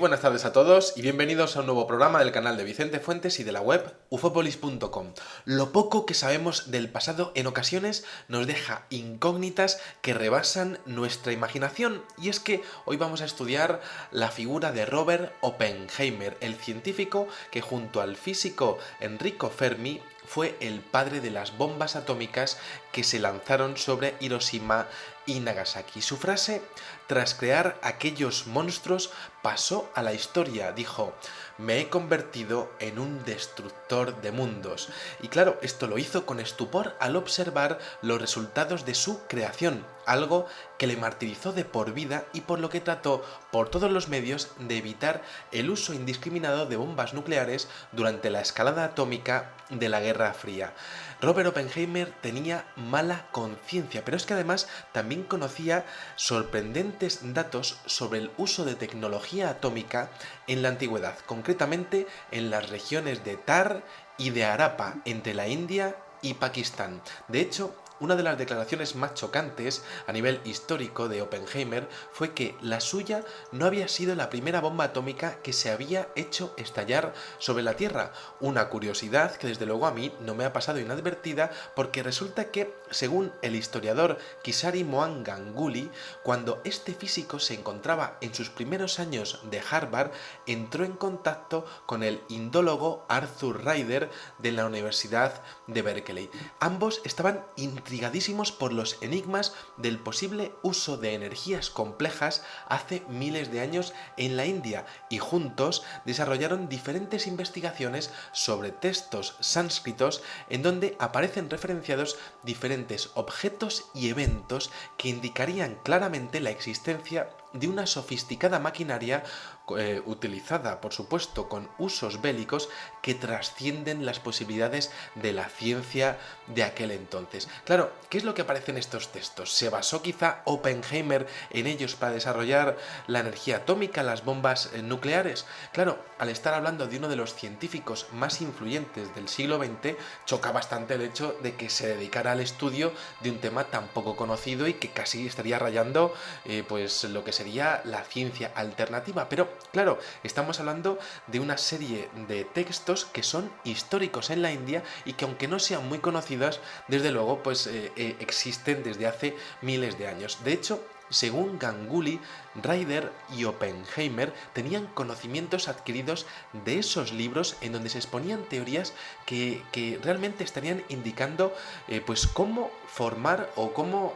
buenas tardes a todos y bienvenidos a un nuevo programa del canal de Vicente Fuentes y de la web ufopolis.com. Lo poco que sabemos del pasado en ocasiones nos deja incógnitas que rebasan nuestra imaginación, y es que hoy vamos a estudiar la figura de Robert Oppenheimer, el científico que junto al físico Enrico Fermi fue el padre de las bombas atómicas que se lanzaron sobre Hiroshima y Nagasaki. Su frase, tras crear aquellos monstruos, pasó a la historia. Dijo: me he convertido en un destructor de mundos. Y claro, esto lo hizo con estupor al observar los resultados de su creación, algo que le martirizó de por vida y por lo que trató por todos los medios de evitar el uso indiscriminado de bombas nucleares durante la escalada atómica de la Guerra Fría. Robert Oppenheimer tenía mala conciencia, pero es que además también conocía sorprendentes datos sobre el uso de tecnología atómica en la antigüedad, concretamente en las regiones de Tar y de Arapa, entre la India y Pakistán. De hecho, una de las declaraciones más chocantes a nivel histórico de Oppenheimer fue que la suya no había sido la primera bomba atómica que se había hecho estallar sobre la Tierra. Una curiosidad que desde luego a mí no me ha pasado inadvertida, porque resulta que, según el historiador Kisari Mohan Ganguly, cuando este físico se encontraba en sus primeros años de Harvard, entró en contacto con el indólogo Arthur Ryder de la Universidad de Berkeley. Ambos estaban intrigadísimos por los enigmas del posible uso de energías complejas hace miles de años en la India, y juntos desarrollaron diferentes investigaciones sobre textos sánscritos en donde aparecen referenciados diferentes objetos y eventos que indicarían claramente la existencia de una sofisticada maquinaria utilizada, por supuesto, con usos bélicos que trascienden las posibilidades de la ciencia de aquel entonces. Claro, ¿qué es lo que aparece en estos textos? ¿Se basó quizá Oppenheimer en ellos para desarrollar la energía atómica, las bombas nucleares? Claro, al estar hablando de uno de los científicos más influyentes del siglo XX, choca bastante el hecho de que se dedicara al estudio de un tema tan poco conocido y que casi estaría rayando pues lo que sería la ciencia alternativa. Pero claro, estamos hablando de una serie de textos que son históricos en la India y que, aunque no sean muy conocidas, desde luego pues existen desde hace miles de años. De hecho, según Ganguly, Ryder y Oppenheimer tenían conocimientos adquiridos de esos libros en donde se exponían teorías que realmente estarían indicando pues cómo formar o cómo,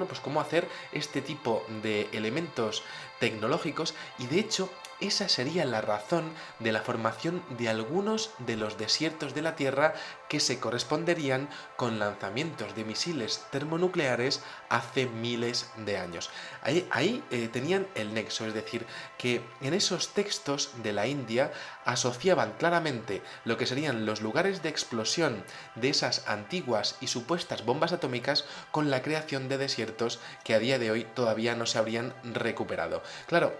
pues cómo hacer este tipo de elementos tecnológicos, y de hecho esa sería la razón de la formación de algunos de los desiertos de la Tierra, que se corresponderían con lanzamientos de misiles termonucleares hace miles de años. Ahí tenían el nexo, es decir, que en esos textos de la India asociaban claramente lo que serían los lugares de explosión de esas antiguas y supuestas bombas atómicas con la creación de desiertos que a día de hoy todavía no se habrían recuperado. Claro,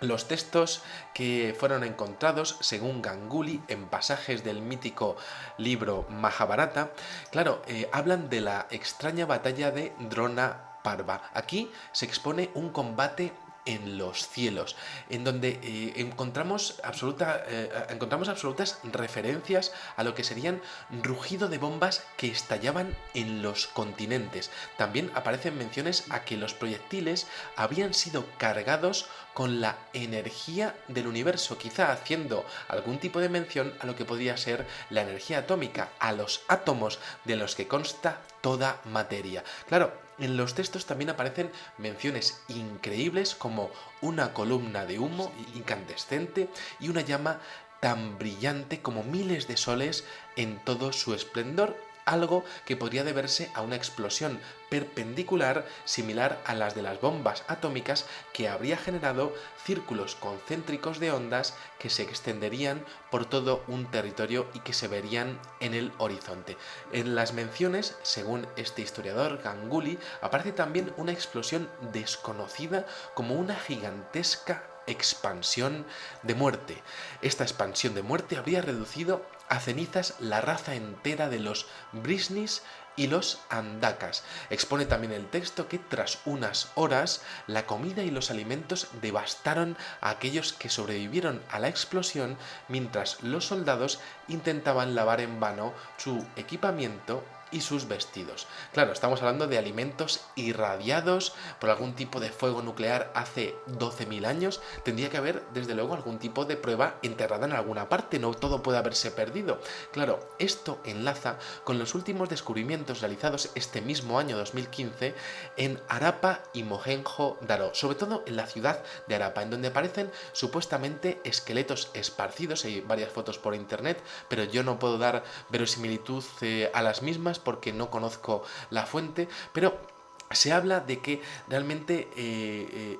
los textos que fueron encontrados, según Ganguly, en pasajes del mítico libro Mahabharata, claro, hablan de la extraña batalla de Drona Parva. Aquí se expone un combate en los cielos, en donde encontramos absolutas referencias a lo que serían rugido de bombas que estallaban en los continentes. También aparecen menciones a que los proyectiles habían sido cargados con la energía del universo, quizá haciendo algún tipo de mención a lo que podría ser la energía atómica, a los átomos de los que consta toda materia. Claro, en los textos también aparecen menciones increíbles como una columna de humo incandescente y una llama tan brillante como miles de soles en todo su esplendor, algo que podría deberse a una explosión perpendicular similar a las de las bombas atómicas, que habría generado círculos concéntricos de ondas que se extenderían por todo un territorio y que se verían en el horizonte. En las menciones, según este historiador Ganguly, aparece también una explosión desconocida como una gigantesca expansión de muerte. Esta expansión de muerte habría reducido a cenizas la raza entera de los Brisnis y los andakas. Expone también el texto que tras unas horas la comida y los alimentos devastaron a aquellos que sobrevivieron a la explosión mientras los soldados intentaban lavar en vano su equipamiento y sus vestidos. Claro, estamos hablando de alimentos irradiados por algún tipo de fuego nuclear hace 12.000 años. Tendría que haber, desde luego, algún tipo de prueba enterrada en alguna parte, no todo puede haberse perdido. Claro, esto enlaza con los últimos descubrimientos realizados este mismo año 2015 en Harappa y Mohenjo-Daro, sobre todo en la ciudad de Harappa, en donde aparecen supuestamente esqueletos esparcidos. Hay varias fotos por internet, pero yo no puedo dar verosimilitud a las mismas porque no conozco la fuente, pero se habla de que realmente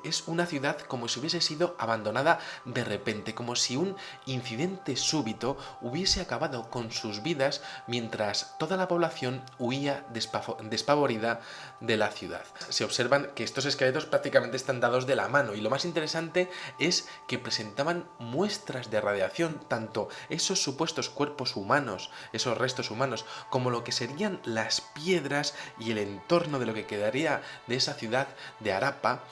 es una ciudad como si hubiese sido abandonada de repente, como si un incidente súbito hubiese acabado con sus vidas mientras toda la población huía despavorida de la ciudad. Se observan que estos esqueletos prácticamente están dados de la mano, y lo más interesante es que presentaban muestras de radiación, tanto esos supuestos cuerpos humanos, esos restos humanos, como lo que serían las piedras y el entorno de lo que quedaría de esa ciudad de Harappa,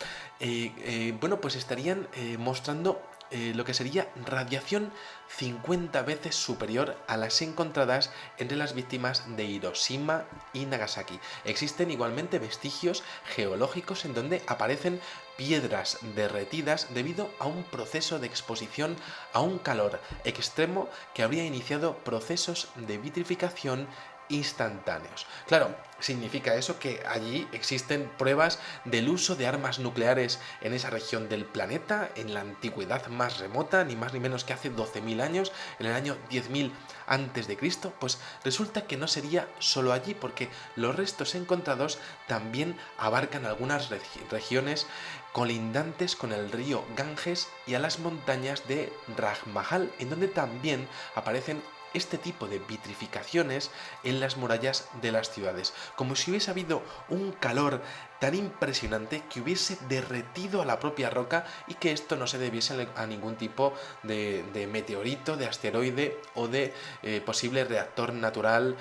bueno, pues estarían mostrando lo que sería radiación 50 veces superior a las encontradas entre las víctimas de Hiroshima y Nagasaki. Existen igualmente vestigios geológicos en donde aparecen piedras derretidas debido a un proceso de exposición a un calor extremo que habría iniciado procesos de vitrificación instantáneos. Claro, significa eso que allí existen pruebas del uso de armas nucleares en esa región del planeta, en la antigüedad más remota, ni más ni menos que hace 12.000 años, en el año 10.000 antes de Cristo. Pues resulta que no sería solo allí, porque los restos encontrados también abarcan algunas regiones colindantes con el río Ganges y a las montañas de Rajmahal, en donde también aparecen este tipo de vitrificaciones en las murallas de las ciudades, como si hubiese habido un calor tan impresionante que hubiese derretido a la propia roca, y que esto no se debiese a ningún tipo de meteorito, de asteroide o de posible reactor natural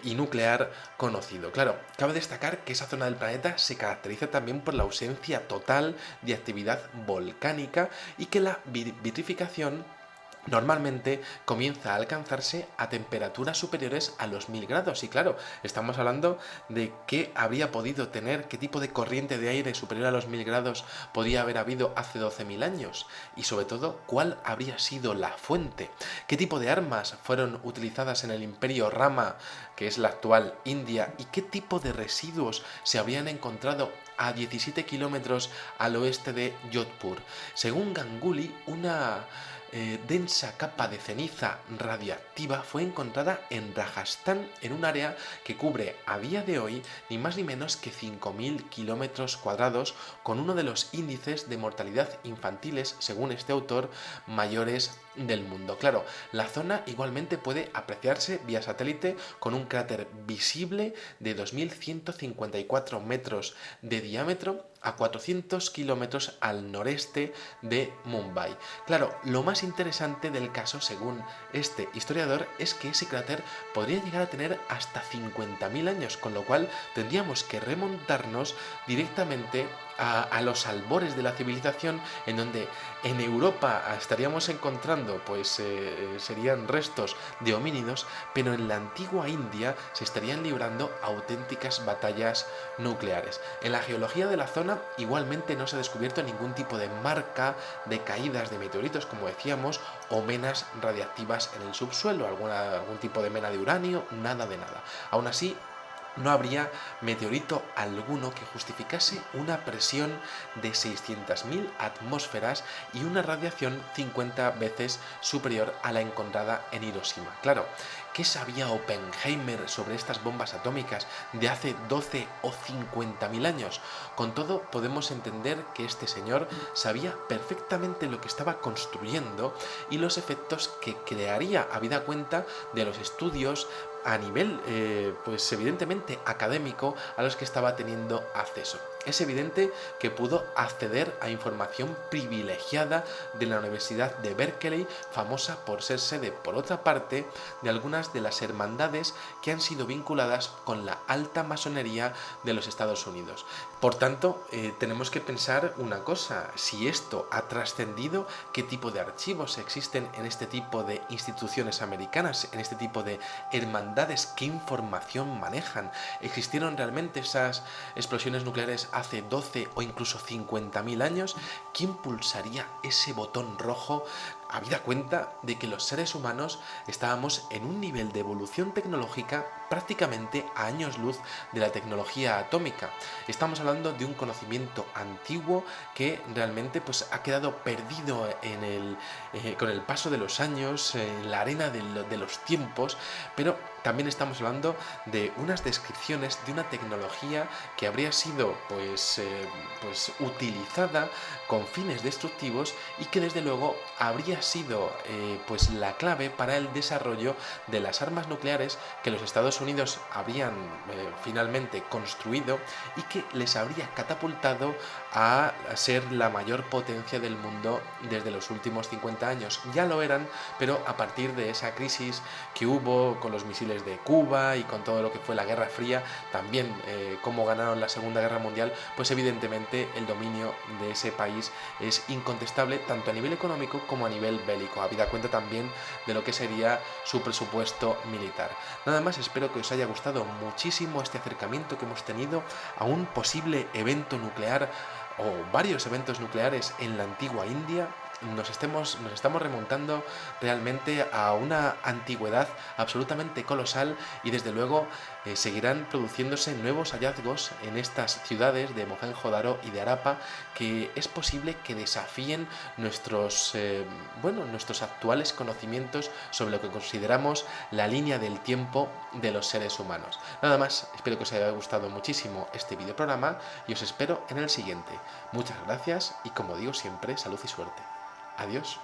y nuclear conocido. Claro, cabe destacar que esa zona del planeta se caracteriza también por la ausencia total de actividad volcánica, y que la vitrificación normalmente comienza a alcanzarse a temperaturas superiores a los 1000 grados. Y claro, estamos hablando de qué habría podido tener, qué tipo de corriente de aire superior a los 1000 grados podría haber habido hace 12.000 años. Y sobre todo, cuál habría sido la fuente, qué tipo de armas fueron utilizadas en el imperio Rama, que es la actual India, y qué tipo de residuos se habrían encontrado a 17 kilómetros al oeste de Jodhpur. Según Ganguly, una densa capa de ceniza radiactiva fue encontrada en Rajasthan, en un área que cubre a día de hoy ni más ni menos que 5.000 kilómetros cuadrados, con uno de los índices de mortalidad infantiles, según este autor, mayores del mundo. Claro, la zona igualmente puede apreciarse vía satélite con un cráter visible de 2.154 metros de diámetro a 400 kilómetros al noreste de Mumbai. Claro, lo más interesante del caso, según este historiador, es que ese cráter podría llegar a tener hasta 50.000 años, con lo cual tendríamos que remontarnos directamente a los albores de la civilización, en donde en Europa estaríamos encontrando serían restos de homínidos, pero en la antigua India se estarían librando auténticas batallas nucleares. En la geología de la zona igualmente no se ha descubierto ningún tipo de marca de caídas de meteoritos, como decíamos, o menas radiactivas en el subsuelo, algún tipo de mena de uranio, nada de nada. Aún así, no habría meteorito alguno que justificase una presión de 600.000 atmósferas y una radiación 50 veces superior a la encontrada en Hiroshima. Claro, ¿qué sabía Oppenheimer sobre estas bombas atómicas de hace 12 o 50.000 años? Con todo, podemos entender que este señor sabía perfectamente lo que estaba construyendo y los efectos que crearía, habida cuenta de los estudios a nivel, pues evidentemente académico, a los que estaba teniendo acceso. Es evidente que pudo acceder a información privilegiada de la Universidad de Berkeley, famosa por ser sede, por otra parte, de algunas de las hermandades que han sido vinculadas con la alta masonería de los Estados Unidos. Por tanto, tenemos que pensar una cosa: si esto ha trascendido, qué tipo de archivos existen en este tipo de instituciones americanas, en este tipo de hermandades, qué información manejan. ¿Existieron realmente esas explosiones nucleares hace 12 o incluso 50.000 años? ¿Quién pulsaría ese botón rojo, habida cuenta de que los seres humanos estábamos en un nivel de evolución tecnológica prácticamente a años luz de la tecnología atómica? Estamos hablando de un conocimiento antiguo que realmente pues, ha quedado perdido con el paso de los años, en la arena de los tiempos, pero también estamos hablando de unas descripciones de una tecnología que habría sido pues utilizada con fines destructivos y que desde luego habría sido pues la clave para el desarrollo de las armas nucleares que los Estados Unidos habrían finalmente construido y que les habría catapultado a ser la mayor potencia del mundo desde los últimos 50 años. Ya lo eran, pero a partir de esa crisis que hubo con los misiles de Cuba y con todo lo que fue la Guerra Fría, también cómo ganaron la Segunda Guerra Mundial, pues evidentemente el dominio de ese país es incontestable tanto a nivel económico como a nivel bélico, habida cuenta también de lo que sería su presupuesto militar. Nada más, espero que os haya gustado muchísimo este acercamiento que hemos tenido a un posible evento nuclear o varios eventos nucleares en la antigua India. Nos estamos remontando realmente a una antigüedad absolutamente colosal y desde luego seguirán produciéndose nuevos hallazgos en estas ciudades de Mohenjo-Daro y de Harappa que es posible que desafíen nuestros actuales conocimientos sobre lo que consideramos la línea del tiempo de los seres humanos. Nada más, espero que os haya gustado muchísimo este videoprograma y os espero en el siguiente. Muchas gracias y, como digo siempre, salud y suerte. Adiós.